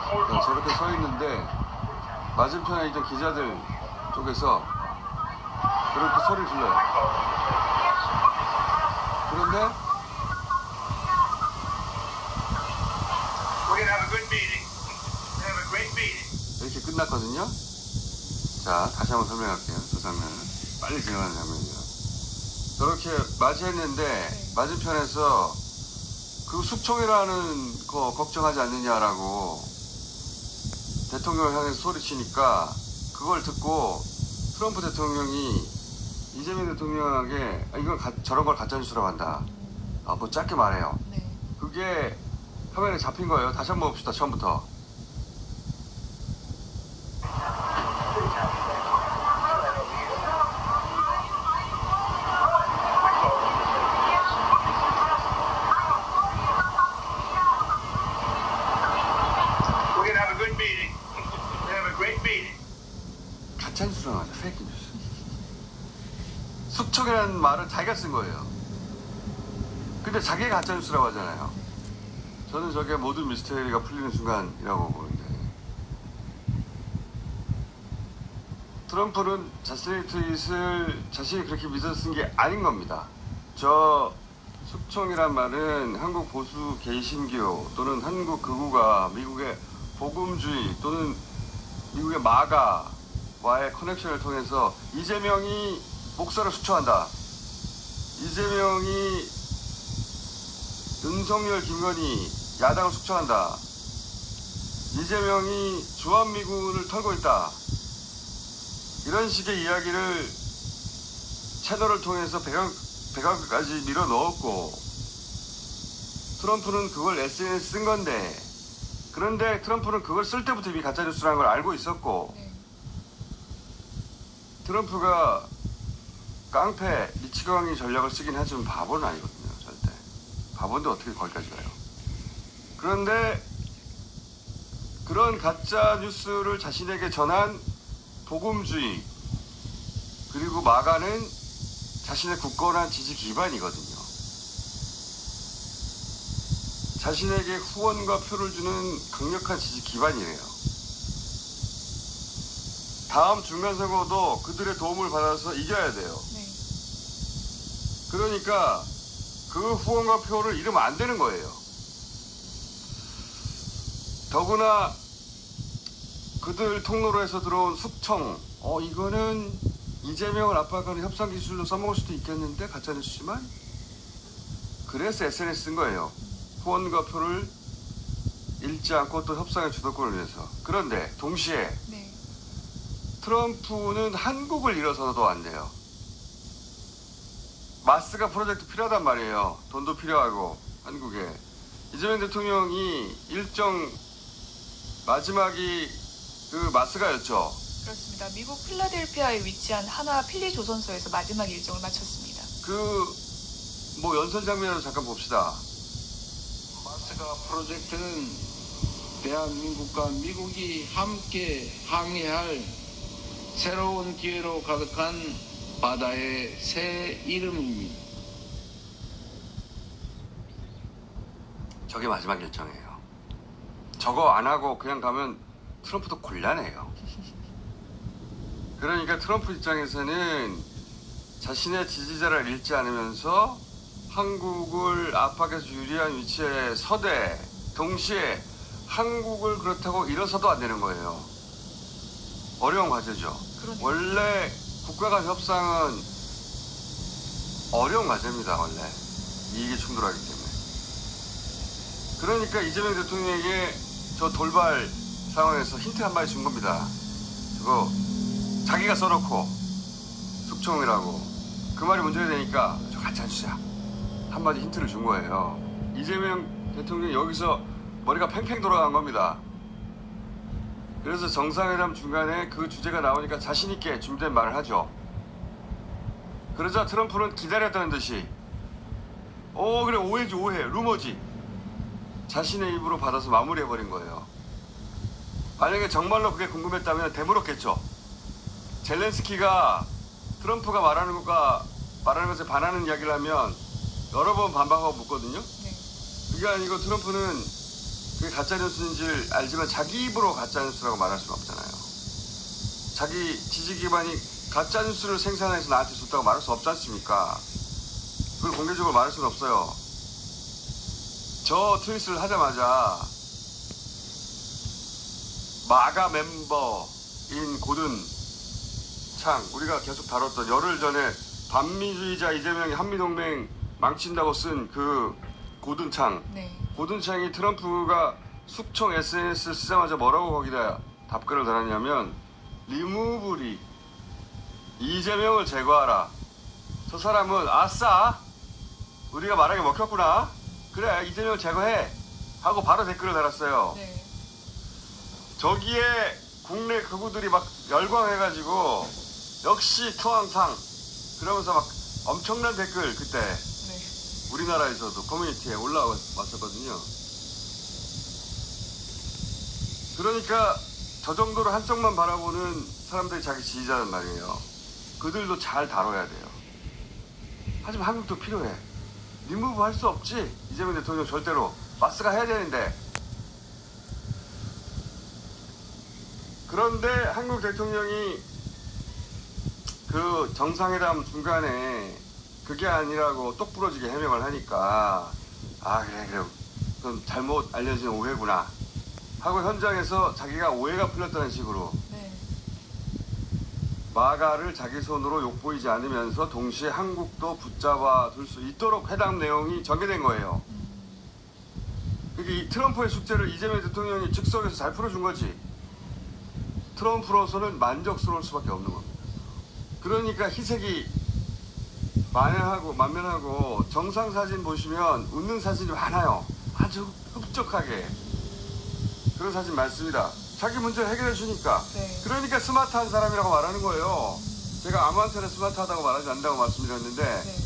저렇게 서 있는데 맞은편에 있던 기자들 쪽에서 그렇게 소리를 질러요. 그런데 이렇게 끝났거든요. 자, 다시 한번 설명할게요. 그 장면을 빨리 진행하는 장면이요. 저렇게 맞이했는데 맞은편에서 그 숙청이라는 거 걱정하지 않느냐라고 대통령을 향해서 소리치니까 그걸 듣고 트럼프 대통령이 이재명 대통령에게 이건 저런 걸 가짜뉴스라고 한다. 뭐 짧게 말해요. 네. 그게 화면에 잡힌 거예요. 다시 한번 봅시다. 처음부터. 가짜뉴스라고 하죠. 페이크뉴스. 숙청이라는 말은 자기가 쓴 거예요. 근데 자기가 가짜뉴스라고 하잖아요. 저는 저게 모든 미스테리가 풀리는 순간이라고 보는데, 트럼프는 자신의 트윗을 자신이 그렇게 믿어서 쓴 게 아닌 겁니다. 저 숙청이란 말은 한국 보수 개신교 또는 한국 극우가 미국의 복음주의 또는 미국의 마가와의 커넥션을 통해서 이재명이 목사를 숙청한다. 이재명이 윤석열, 김건희 야당을 숙청한다. 이재명이 주한미군을 털고 있다. 이런 식의 이야기를 채널을 통해서 백악까지 밀어 넣었고, 트럼프는 그걸 SNS에 쓴 건데, 그런데 트럼프는 그걸 쓸 때부터 이미 가짜뉴스라는 걸 알고 있었고, 트럼프가 깡패 미치광이 전략을 쓰긴 하지만 바보는 아니거든요. 절대. 바본데 어떻게 거기까지 가요. 그런데 그런 가짜뉴스를 자신에게 전한 복음주의 그리고 마가는 자신의 굳건한 지지 기반이거든요. 자신에게 후원과 표를 주는 강력한 지지 기반이래요. 다음 중간선거도 그들의 도움을 받아서 이겨야 돼요. 네. 그러니까 그 후원과 표를 잃으면 안 되는 거예요. 더구나 그들 통로로 해서 들어온 숙청, 이거는 이재명을 압박하는 협상 기술로 써먹을 수도 있겠는데 가짜뉴스지만, 그래서 SNS 쓴 거예요. 후원과 표를 잃지 않고 또 협상의 주도권을 위해서. 그런데 동시에 네. 트럼프는 한국을 잃어서도 안 돼요. 마스가 프로젝트 필요하단 말이에요. 돈도 필요하고 한국에. 이재명 대통령이 일정 마지막이 그 마스가였죠. 그렇습니다. 미국 필라델피아에 위치한 하나 필리조선소에서 마지막 일정을 마쳤습니다. 연설 장면을 잠깐 봅시다. 마스가 프로젝트는 대한민국과 미국이 함께 항해할 새로운 기회로 가득한 바다의 새 이름입니다. 저게 마지막 일정이에요. 저거 안 하고 그냥 가면 트럼프도 곤란해요. 그러니까 트럼프 입장에서는 자신의 지지자를 잃지 않으면서 한국을 압박해서 유리한 위치에 서되 동시에 한국을 그렇다고 잃어서도 안 되는 거예요. 어려운 과제죠. 그러네요. 원래 국가 간 협상은 어려운 과제입니다. 원래 이익이 충돌하기 때문에. 그러니까 이재명 대통령에게 저 돌발 상황에서 힌트 한 마디 준 겁니다. 저거 자기가 써놓고 숙청이라고 그 말이 문제가 되니까 저 가짜뉴스야 한마디 힌트를 준 거예요. 이재명 대통령이 여기서 머리가 팽팽 돌아간 겁니다. 그래서 정상회담 중간에 그 주제가 나오니까 자신 있게 준비된 말을 하죠. 그러자 트럼프는 기다렸다는 듯이 그래 오해지 오해 루머지 자신의 입으로 받아서 마무리해버린 거예요. 만약에 정말로 그게 궁금했다면 되물었겠죠. 젤렌스키가 트럼프가 말하는 것에 반하는 이야기를 하면 여러 번 반박하고 묻거든요. 네. 그게 아니고 트럼프는 그게 가짜뉴스인 줄 알지만 자기 입으로 가짜뉴스라고 말할 수는 없잖아요. 자기 지지 기반이 가짜뉴스를 생산해서 나한테 줬다고 말할 수 없지 않습니까? 그걸 공개적으로 말할 수는 없어요. 저 트윗을 하자마자 마가 멤버인 고든창, 우리가 계속 다뤘던 열흘 전에 반미주의자 이재명이 한미동맹 망친다고 쓴 그 고든창. 네. 고든창이 트럼프가 숙청 SNS 쓰자마자 뭐라고 거기다 답글을 달았냐면 리무브리 이재명을 제거하라. 저 사람은 아싸 우리가 말하기 먹혔구나. 그래 이재명을 제거해 하고 바로 댓글을 달았어요. 네. 저기에 국내 극우들이 막 열광해가지고 역시 투항상 그러면서 막 엄청난 댓글 그때 네. 우리나라에서도 커뮤니티에 올라왔었거든요. 그러니까 저 정도로 한쪽만 바라보는 사람들이 자기 지지자란 말이에요. 그들도 잘 다뤄야 돼요. 하지만 한국도 필요해. 리무브 할 수 없지. 이재명 대통령 절대로 마스가 해야 되는데. 그런데 한국 대통령이 그 정상회담 중간에 그게 아니라고 똑부러지게 해명을 하니까 아 그래 그건 잘못 알려진 오해구나 하고 현장에서 자기가 오해가 풀렸다는 식으로 네. 마가를 자기 손으로 욕보이지 않으면서 동시에 한국도 붙잡아 둘 수 있도록 회담 내용이 전개된 거예요. 그러니까 이 트럼프의 숙제를 이재명 대통령이 즉석에서 잘 풀어준 거지. 트럼프로서는 만족스러울 수밖에 없는 겁니다. 그러니까 희색이 만면하고 정상사진 보시면 웃는 사진이 많아요. 아주 흡족하게. 그런 사진 많습니다. 자기 문제를 해결해 주니까. 네. 그러니까 스마트한 사람이라고 말하는 거예요. 제가 아무한테나 스마트하다고 말하지 않는다고 말씀드렸는데 네.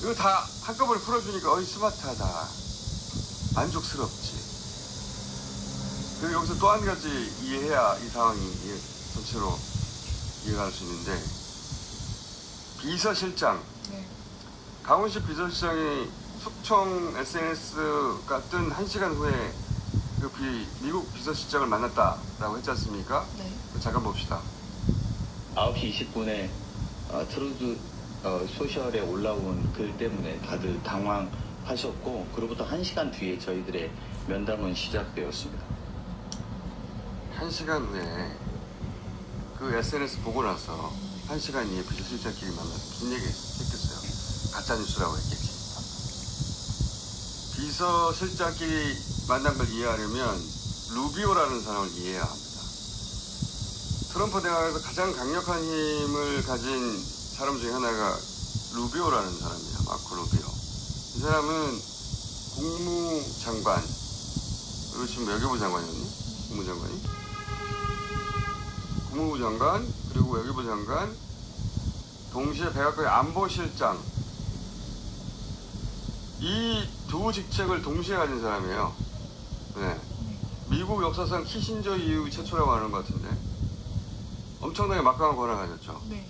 이거 다 한꺼번에 풀어주니까 어이 스마트하다. 만족스럽지. 그리고 여기서 또 한 가지 이해해야 이 상황이 전체로 이해가 할 수 있는데 비서실장 네. 강훈식 비서실장이 숙청 SNS가 뜬 1시간 후에 그 미국 비서실장을 만났다라고 했지 않습니까? 네. 잠깐 봅시다. 9시 20분에 트루드 소셜에 올라온 글 때문에 다들 당황하셨고 그로부터 1시간 뒤에 저희들의 면담은 시작되었습니다. 1시간 후에 그 SNS 보고 나서 1시간 이후에 비서실장끼리 만나서 무슨 얘기 했겠어요? 가짜뉴스라고 했겠지. 비서실장끼리 만난 걸 이해하려면 루비오라는 사람을 이해해야 합니다. 트럼프 대화에서 가장 강력한 힘을 가진 사람 중에 하나가 루비오라는 사람이에요. 마코 루비오. 이 사람은 국무장관, 그리고 지금 외교부 장관이었니? 국무장관이? 국무부 장관, 그리고 외교부 장관, 동시에 백악관의 안보실장. 이 두 직책을 동시에 가진 사람이에요. 네. 미국 역사상 키신저 이후 최초라고 하는 것 같은데. 엄청나게 막강한 권한을 가졌죠. 네.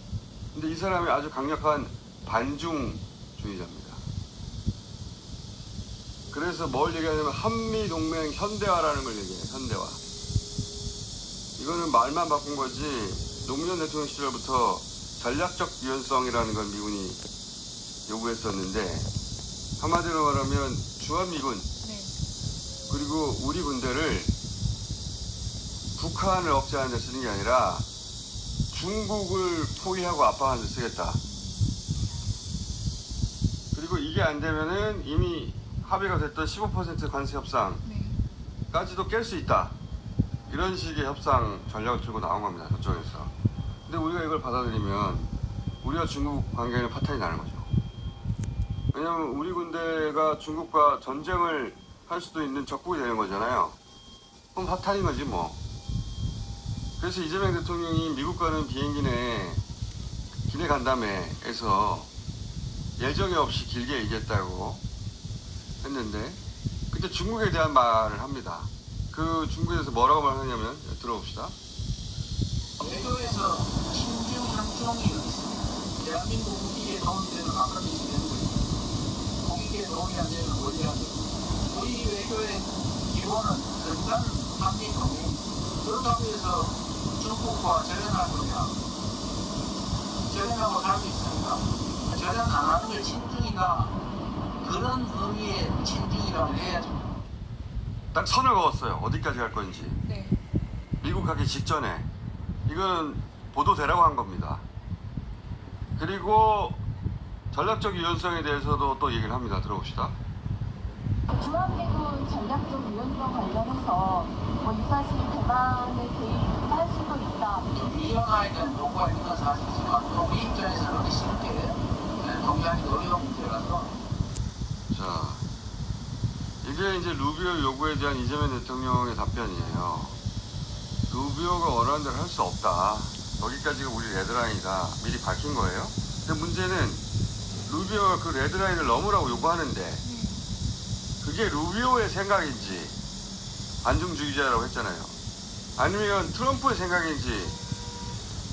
근데 이 사람이 아주 강력한 반중주의자입니다. 그래서 뭘 얘기하냐면 한미동맹 현대화라는 걸 얘기해요. 현대화. 이거는 말만 바꾼 거지 노무현 대통령 시절부터 전략적 유연성이라는 걸 미군이 요구했었는데 한마디로 말하면 주한미군 네. 그리고 우리 군대를 북한을 억제하는 데 쓰는 게 아니라 중국을 포위하고 압박하는 데 쓰겠다. 그리고 이게 안 되면은 이미 합의가 됐던 15% 관세 협상까지도 깰 수 있다. 이런 식의 협상 전략을 들고 나온 겁니다. 저쪽에서. 근데 우리가 이걸 받아들이면 우리와 중국 관계에는 파탄이 나는 거죠. 왜냐하면 우리 군대가 중국과 전쟁을 할 수도 있는 적국이 되는 거잖아요. 그럼 파탄인 거지 뭐. 그래서 이재명 대통령이 미국 가는 비행기 내 기내 간담회에서 예정이 없이 길게 얘기했다고 했는데 그때 중국에 대한 말을 합니다. 그 중국에 대해서 뭐라고 말하냐면 들어봅시다. 외교에서 친중 한중이 있습니다. 대한민국 국익에 도움이 되는 아까미 되는 거죠. 국익에 도움이 안 되는 원리안 되고 우리 외교의 기본 이거는 전단 한미 동맹. 그렇다고 해서 중국과 절연할 거냐? 절연하고 살 수 있습니까? 절연 안 하는 게 친중이다. 그런 의미의 친중이라고 해야죠. 딱 선을 그었어요. 어디까지 갈 건지. 네. 미국 가기 직전에 이거는 보도되라고 한 겁니다. 그리고 전략적 유연성에 대해서도 또 얘기를 합니다. 들어봅시다. 주한미군 전략적 유연성 관련해서 이 사실 대만에 개입할 수도 있다. 위험하게 대한 요구가 있는 건 사실이지만 우리 입장에서는 그렇게 쉽게 동의하기 어려운 문제라서 자, 이게 이제 루비오 요구에 대한 이재명 대통령의 답변이에요. 루비오가 원하는 대로 할 수 없다. 여기까지가 우리 레드라인이다. 미리 밝힌 거예요. 근데 문제는 루비오가 그 레드라인을 넘으라고 요구하는데 그게 루비오의 생각인지 반중주의자라고 했잖아요. 아니면 트럼프의 생각인지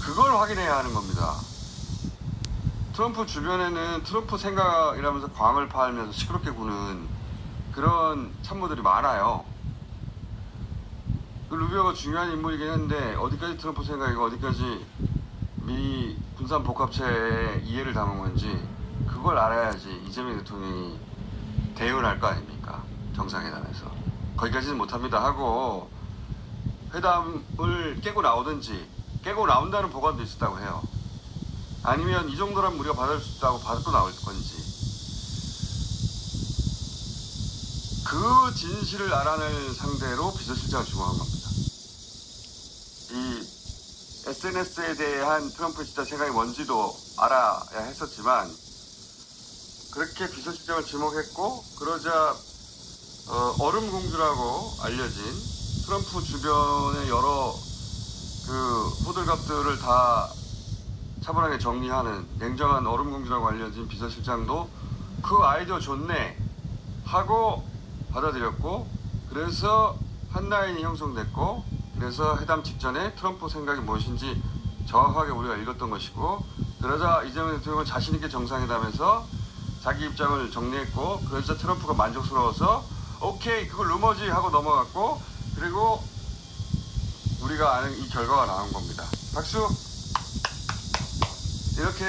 그걸 확인해야 하는 겁니다. 트럼프 주변에는 트럼프 생각이라면서 광을 팔면서 시끄럽게 구는 그런 참모들이 많아요. 그 루비오가 중요한 인물이긴 한데 어디까지 트럼프 생각이고 어디까지 미 군산 복합체에 이해를 담은 건지 그걸 알아야지 이재명 대통령이 대응을 할 거 아닙니까? 정상회담에서. 거기까지는 못합니다 하고 회담을 깨고 나오든지 깨고 나온다는 보관도 있었다고 해요. 아니면 이 정도라면 우리가 받을 수 있다고 받고 나올 건지. 그 진실을 알아낼 상대로 비서실장을 지목한 겁니다. 이 SNS에 대한 트럼프의 진짜 생각이 뭔지도 알아야 했었지만 그렇게 비서실장을 지목했고 그러자 얼음공주라고 알려진 트럼프 주변의 여러 그 호들갑들을 다 차분하게 정리하는 냉정한 얼음공주라고 알려진 비서실장도 그 아이디어 좋네 하고 받아들였고 그래서 한 라인이 형성됐고 그래서 회담 직전에 트럼프 생각이 무엇인지 정확하게 우리가 읽었던 것이고 그러자 이재명 대통령은 자신있게 정상회담에서 자기 입장을 정리했고 그래서 트럼프가 만족스러워서 오케이 그걸 루머지 하고 넘어갔고 그리고 우리가 아는 이 결과가 나온 겁니다. 박수. 이렇게